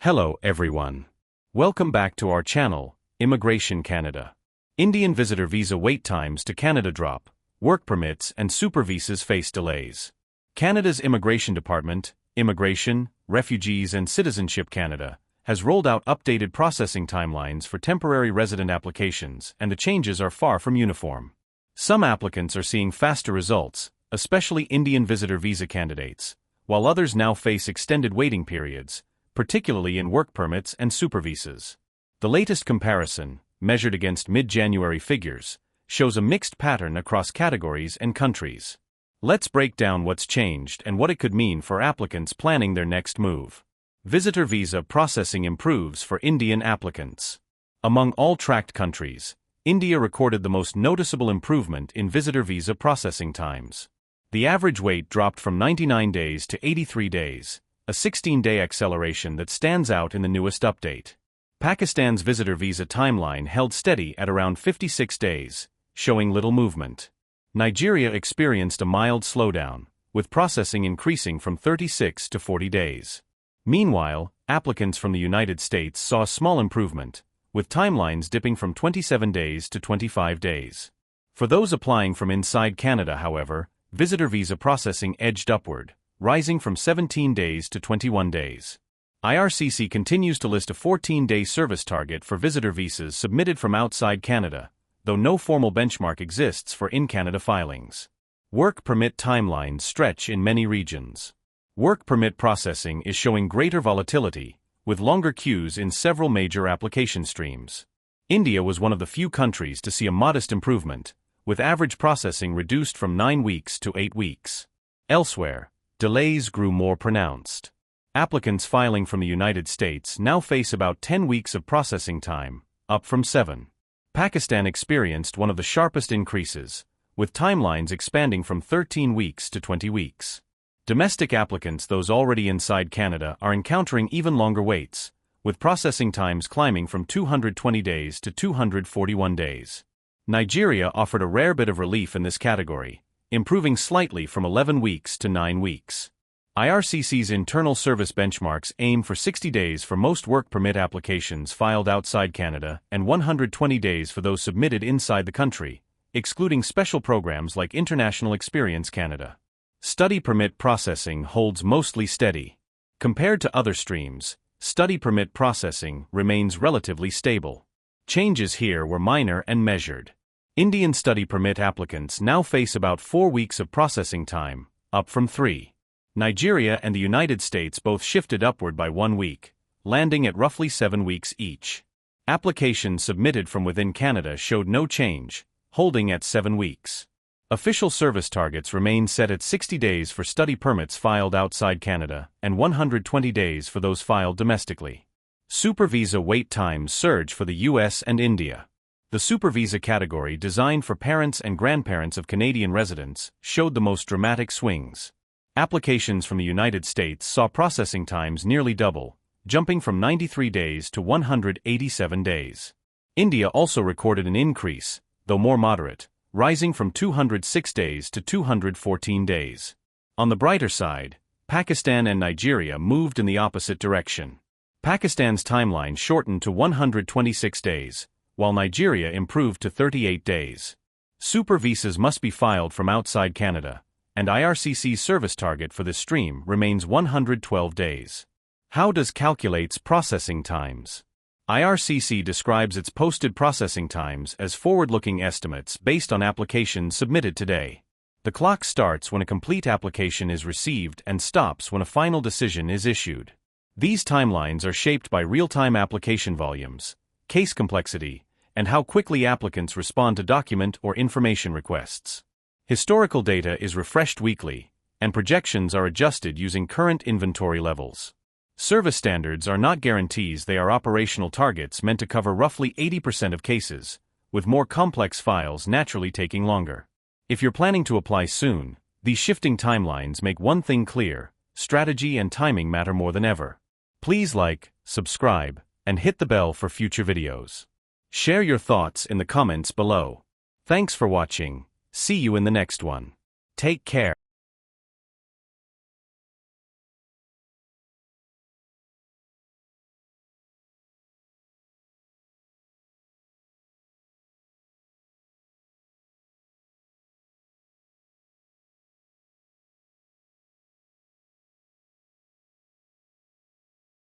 Hello everyone. Welcome back to our channel, Immigration Canada. Indian visitor visa wait times to Canada drop, work permits and super visas face delays. Canada's Immigration Department, Immigration, Refugees and Citizenship Canada, has rolled out updated processing timelines for temporary resident applications, and the changes are far from uniform. Some applicants are seeing faster results, especially Indian visitor visa candidates, while others now face extended waiting periods, particularly in work permits and super visas. The latest comparison, measured against mid-January figures, shows a mixed pattern across categories and countries. Let's break down what's changed and what it could mean for applicants planning their next move. Visitor visa processing improves for Indian applicants. Among all tracked countries, India recorded the most noticeable improvement in visitor visa processing times. The average wait dropped from 99 days to 83 days, a 16-day acceleration that stands out in the newest update. Pakistan's visitor visa timeline held steady at around 56 days, showing little movement. Nigeria experienced a mild slowdown, with processing increasing from 36 to 40 days. Meanwhile, applicants from the United States saw a small improvement, with timelines dipping from 27 days to 25 days. For those applying from inside Canada, however, visitor visa processing edged upward, rising from 17 days to 21 days. IRCC continues to list a 14-day service target for visitor visas submitted from outside Canada, though no formal benchmark exists for in-Canada filings. Work permit timelines stretch in many regions. Work permit processing is showing greater volatility, with longer queues in several major application streams. India was one of the few countries to see a modest improvement, with average processing reduced from 9 weeks to 8 weeks. Elsewhere, delays grew more pronounced. Applicants filing from the United States now face about 10 weeks of processing time, up from 7. Pakistan experienced one of the sharpest increases, with timelines expanding from 13 weeks to 20 weeks. Domestic applicants, those already inside Canada, are encountering even longer waits, with processing times climbing from 220 days to 241 days. Nigeria offered a rare bit of relief in this category, improving slightly from 11 weeks to 9 weeks. IRCC's internal service benchmarks aim for 60 days for most work permit applications filed outside Canada and 120 days for those submitted inside the country, excluding special programs like International Experience Canada. Study permit processing holds mostly steady. Compared to other streams, study permit processing remains relatively stable. Changes here were minor and measured. Indian study permit applicants now face about 4 weeks of processing time, up from 3. Nigeria and the United States both shifted upward by 1 week, landing at roughly 7 weeks each. Applications submitted from within Canada showed no change, holding at 7 weeks. Official service targets remain set at 60 days for study permits filed outside Canada and 120 days for those filed domestically. Super visa wait times surge for the US and India. The super visa category, designed for parents and grandparents of Canadian residents, showed the most dramatic swings. Applications from the United States saw processing times nearly double, jumping from 93 days to 187 days. India also recorded an increase, though more moderate, rising from 206 days to 214 days. On the brighter side, Pakistan and Nigeria moved in the opposite direction. Pakistan's timeline shortened to 126 days, while Nigeria improved to 38 days. Super visas must be filed from outside Canada, and IRCC's service target for this stream remains 112 days. How does calculates processing times? IRCC describes its posted processing times as forward-looking estimates based on applications submitted today. The clock starts when a complete application is received and stops when a final decision is issued. These timelines are shaped by real-time application volumes, case complexity, and how quickly applicants respond to document or information requests. Historical data is refreshed weekly, and projections are adjusted using current inventory levels. Service standards are not guarantees, they are operational targets meant to cover roughly 80% of cases, with more complex files naturally taking longer. If you're planning to apply soon, these shifting timelines make one thing clear: strategy and timing matter more than ever. Please like, subscribe, and hit the bell for future videos. Share your thoughts in the comments below. Thanks for watching. See you in the next one. Take care.